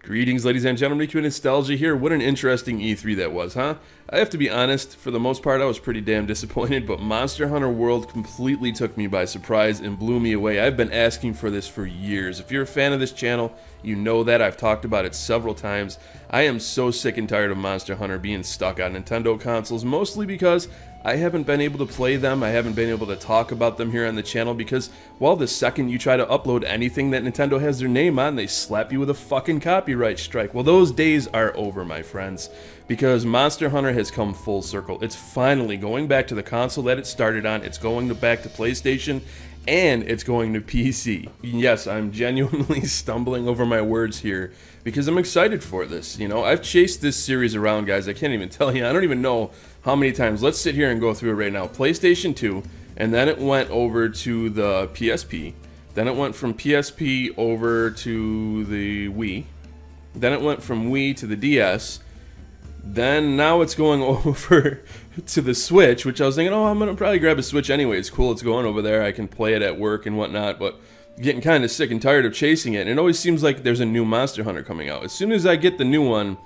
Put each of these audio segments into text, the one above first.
Greetings, ladies and gentlemen, Riku Nostalgia here. What an interesting E3 that was, huh? I have to be honest, for the most part I was pretty damn disappointed, but Monster Hunter World completely took me by surprise and blew me away. I've been asking for this for years. If you're a fan of this channel, you know that. I've talked about it several times. I am so sick and tired of Monster Hunter being stuck on Nintendo consoles, mostly because I haven't been able to play them. I haven't been able to talk about them here on the channel because, well, the second you try to upload anything that Nintendo has their name on, they slap you with a fucking copyright strike. Well, those days are over, my friends, because Monster Hunter has come full circle. It's finally going back to the console that it started on. It's going back to PlayStation, and it's going to PC. Yes, I'm genuinely stumbling over my words here because I'm excited for this. You know, I've chased this series around, guys. I can't even tell you. I don't even know how many times. Let's sit here and go through it right now. PlayStation 2, and then it went over to the PSP. Then it went from PSP over to the Wii. Then it went from Wii to the DS. Then now it's going over to the Switch, which I was thinking, oh, I'm going to probably grab a Switch anyway. It's cool, it's going over there. I can play it at work and whatnot, but I'm getting kind of sick and tired of chasing it. And it always seems like there's a new Monster Hunter coming out. As soon as I get the new one,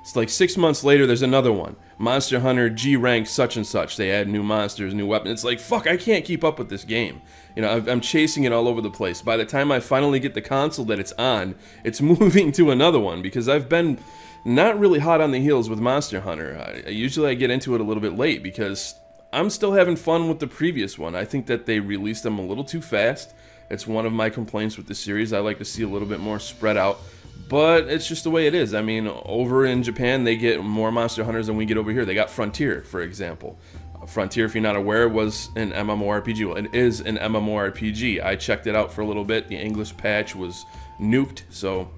it's like 6 months later, there's another one. Monster Hunter G rank such and such. They add new monsters, new weapons. It's like, fuck, I can't keep up with this game. You know, I'm chasing it all over the place. By the time I finally get the console that it's on, it's moving to another one because I've been not really hot on the heels with Monster Hunter. Usually I get into it a little bit late because I'm still having fun with the previous one. I think that they released them a little too fast. It's one of my complaints with the series. I like to see a little bit more spread out. But it's just the way it is. I mean, over in Japan, they get more Monster Hunters than we get over here. They got Frontier, for example. Frontier, if you're not aware, was an MMORPG. Well, it is an MMORPG. I checked it out for a little bit. The English patch was nuked, so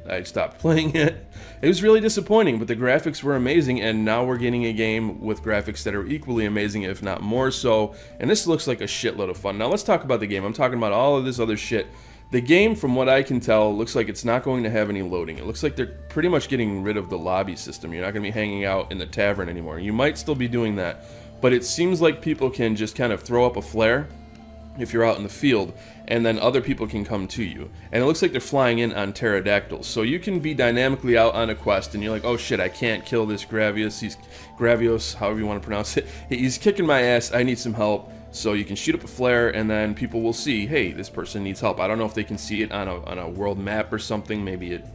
I stopped playing it. It was really disappointing, but the graphics were amazing, and now we're getting a game with graphics that are equally amazing, if not more so. And this looks like a shitload of fun. Now, let's talk about the game. I'm talking about all of this other shit. The game, from what I can tell, looks like it's not going to have any loading. It looks like they're pretty much getting rid of the lobby system. You're not going to be hanging out in the tavern anymore. You might still be doing that, but it seems like people can just kind of throw up a flare if you're out in the field, and then other people can come to you. And it looks like they're flying in on pterodactyls. So you can be dynamically out on a quest, and you're like, oh shit, I can't kill this Gravios, however you want to pronounce it. He's kicking my ass, I need some help. So you can shoot up a flare, and then people will see, hey, this person needs help. I don't know if they can see it on a world map or something. Maybe it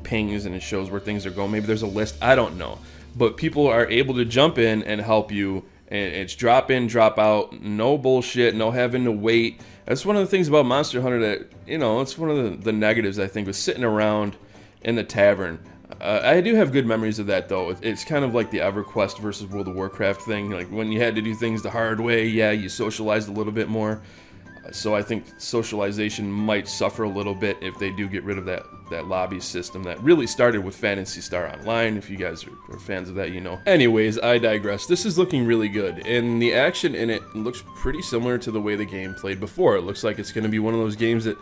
pings and it shows where things are going. Maybe there's a list. I don't know. But people are able to jump in and help you, and it's drop in, drop out. No bullshit, no having to wait. That's one of the things about Monster Hunter that, you know, it's one of the negatives, I think, was sitting around in the tavern. I do have good memories of that, though. It's kind of like the EverQuest versus World of Warcraft thing. Like, when you had to do things the hard way, yeah, you socialized a little bit more. So I think socialization might suffer a little bit if they do get rid of that lobby system that really started with Phantasy Star Online. If you guys are fans of that, you know. Anyways, I digress. This is looking really good, and the action in it looks pretty similar to the way the game played before. It looks like it's going to be one of those games that,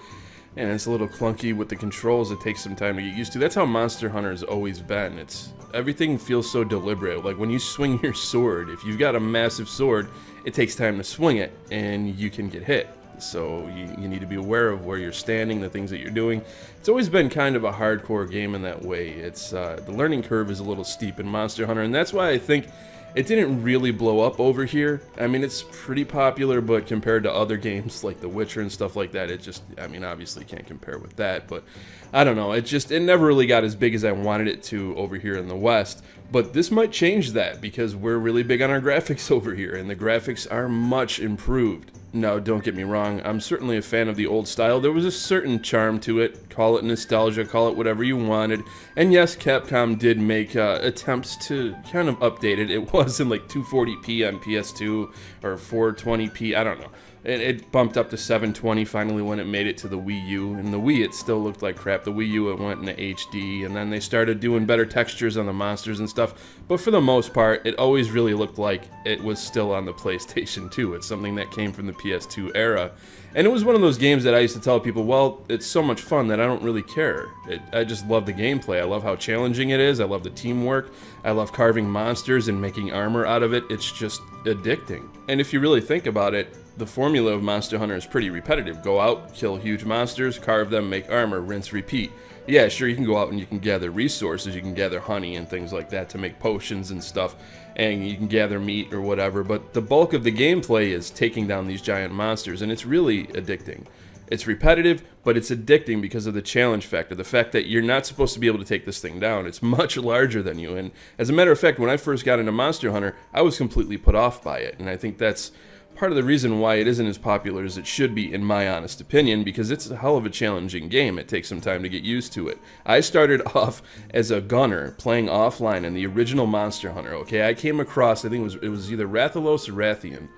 and it's a little clunky with the controls. It takes some time to get used to. That's how Monster Hunter has always been. Everything feels so deliberate. Like when you swing your sword, if you've got a massive sword, it takes time to swing it, and you can get hit. So you need to be aware of where you're standing, the things that you're doing. It's always been kind of a hardcore game in that way. It's the learning curve is a little steep in Monster Hunter, and that's why I think it didn't really blow up over here. I mean, it's pretty popular, but compared to other games like The Witcher and stuff like that, it just, I mean, obviously can't compare with that, but I don't know, it never really got as big as I wanted it to over here in the West. But this might change that because we're really big on our graphics over here, and the graphics are much improved. Now, don't get me wrong, I'm certainly a fan of the old style. There was a certain charm to it. Call it nostalgia, call it whatever you wanted. And yes, Capcom did make attempts to kind of update it. It was in like 240p on PS2 or 420p, I don't know. It bumped up to 720 finally when it made it to the Wii U. And the Wii, it still looked like crap. The Wii U, it went into HD, and then they started doing better textures on the monsters and stuff. But for the most part, it always really looked like it was still on the PlayStation 2. It's something that came from the PS2 era. And it was one of those games that I used to tell people, well, it's so much fun that I don't really care. I just love the gameplay. I love how challenging it is. I love the teamwork. I love carving monsters and making armor out of it. It's just addicting. And if you really think about it, the formula of Monster Hunter is pretty repetitive. Go out, kill huge monsters, carve them, make armor, rinse, repeat. Yeah, sure, you can go out and you can gather resources, you can gather honey and things like that to make potions and stuff, and you can gather meat or whatever, but the bulk of the gameplay is taking down these giant monsters, and it's really addicting. It's repetitive, but it's addicting because of the challenge factor, the fact that you're not supposed to be able to take this thing down. It's much larger than you, and as a matter of fact, when I first got into Monster Hunter, I was completely put off by it, and I think that's part of the reason why it isn't as popular as it should be, in my honest opinion, because it's a hell of a challenging game. It takes some time to get used to it. I started off as a gunner playing offline in the original Monster Hunter, okay? I came across, I think it was either Rathalos or Rathian,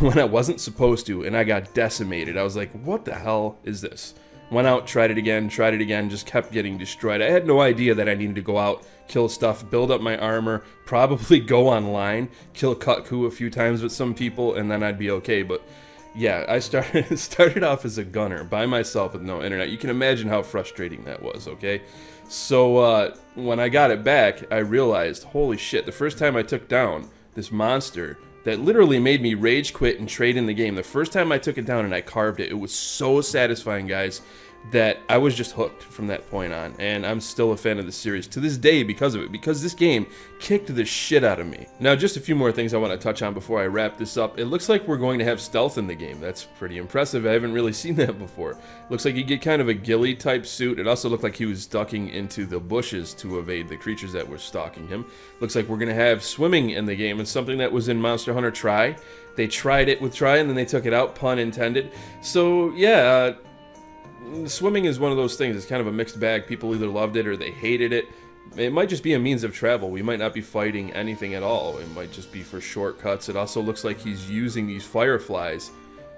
when I wasn't supposed to, and I got decimated. I was like, what the hell is this? Went out, tried it again, just kept getting destroyed. I had no idea that I needed to go out, kill stuff, build up my armor, probably go online, kill Kutku a few times with some people, and then I'd be okay. But yeah, I started off as a gunner by myself with no internet. You can imagine how frustrating that was, okay? So when I got it back, I realized, holy shit, the first time I took down this monster that literally made me rage quit and trade in the game. The first time I took it down and I carved it, it was so satisfying, guys, that I was just hooked from that point on, and I'm still a fan of the series to this day because of it, because this game kicked the shit out of me. Now, just a few more things I want to touch on before I wrap this up. It looks like we're going to have stealth in the game. That's pretty impressive. I haven't really seen that before. Looks like you get kind of a ghillie type suit. It also looked like he was ducking into the bushes to evade the creatures that were stalking him. Looks like we're going to have swimming in the game. It's something that was in Monster Hunter Tri. They tried it with Tri and then they took it out, pun intended. So yeah, swimming is one of those things. It's kind of a mixed bag. People either loved it or they hated it. It might just be a means of travel. We might not be fighting anything at all. It might just be for shortcuts. It also looks like he's using these fireflies,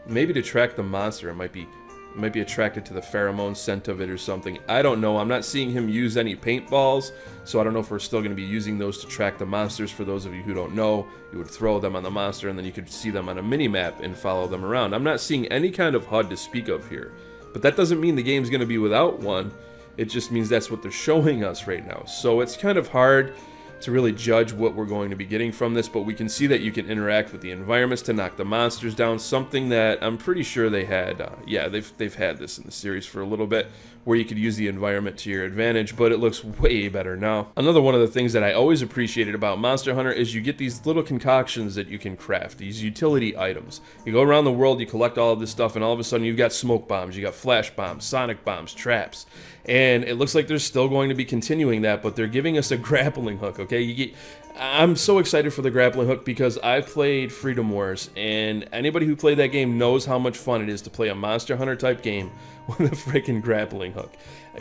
maybe to track the monster. It might be attracted to the pheromone scent of it or something. I don't know. I'm not seeing him use any paintballs, so I don't know if we're still going to be using those to track the monsters. For those of you who don't know, you would throw them on the monster and then you could see them on a mini-map and follow them around. I'm not seeing any kind of HUD to speak of here. But that doesn't mean the game's going to be without one. It just means that's what they're showing us right now. So it's kind of hard to really judge what we're going to be getting from this, but we can see that you can interact with the environments to knock the monsters down, something that I'm pretty sure they had. Yeah, they've had this in the series for a little bit, where you could use the environment to your advantage, but it looks way better now. Another one of the things that I always appreciated about Monster Hunter is you get these little concoctions that you can craft, these utility items. You go around the world, you collect all of this stuff, and all of a sudden you've got smoke bombs, you got flash bombs, sonic bombs, traps. And it looks like they're still going to be continuing that, but they're giving us a grappling hook, okay? I'm so excited for the grappling hook because I played Freedom Wars, and anybody who played that game knows how much fun it is to play a Monster Hunter type game with a freaking grappling hook.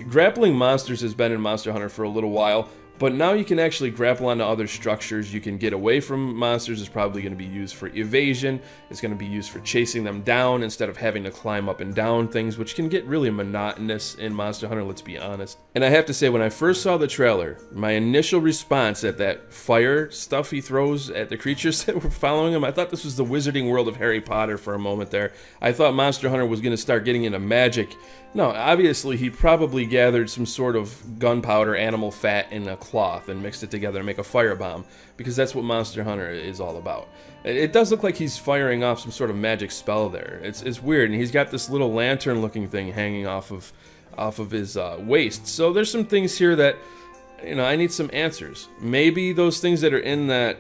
Grappling monsters has been in Monster Hunter for a little while, but now you can actually grapple onto other structures. You can get away from monsters. It's probably going to be used for evasion. It's going to be used for chasing them down instead of having to climb up and down things, which can get really monotonous in Monster Hunter, let's be honest. And I have to say, when I first saw the trailer, my initial response at that fire stuff he throws at the creatures that were following him, I thought this was the Wizarding World of Harry Potter for a moment there. I thought Monster Hunter was going to start getting into magic. No, obviously he probably gathered some sort of gunpowder, animal fat in a cloth and mixed it together to make a firebomb, because that's what Monster Hunter is all about. It does look like he's firing off some sort of magic spell there. It's weird, and he's got this little lantern looking thing hanging off of his waist. So there's some things here that, you know, I need some answers. Maybe those things that are in that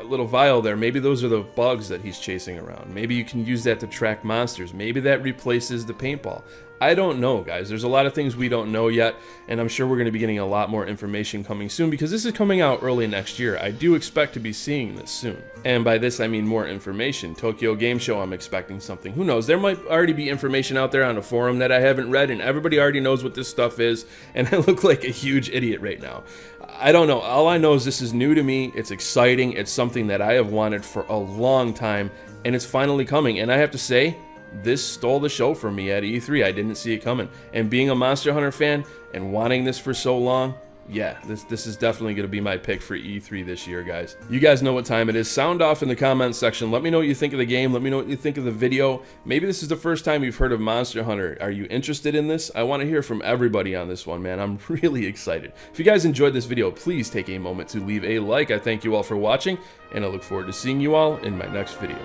little vial there, maybe those are the bugs that he's chasing around. Maybe you can use that to track monsters. Maybe that replaces the paintball. I don't know, guys. There's a lot of things we don't know yet, and I'm sure we're going to be getting a lot more information coming soon, because this is coming out early next year. I do expect to be seeing this soon. And by this, I mean more information. Tokyo Game Show, I'm expecting something. Who knows? There might already be information out there on a forum that I haven't read, and everybody already knows what this stuff is, and I look like a huge idiot right now. I don't know. All I know is this is new to me. It's exciting. It's something that I have wanted for a long time, and it's finally coming. And I have to say, this stole the show for me at E3. I didn't see it coming. And being a Monster Hunter fan and wanting this for so long, yeah, this is definitely going to be my pick for E3 this year, guys. You guys know what time it is. Sound off in the comments section. Let me know what you think of the game. Let me know what you think of the video. Maybe this is the first time you've heard of Monster Hunter. Are you interested in this? I want to hear from everybody on this one, man. I'm really excited. If you guys enjoyed this video, please take a moment to leave a like. I thank you all for watching, and I look forward to seeing you all in my next video.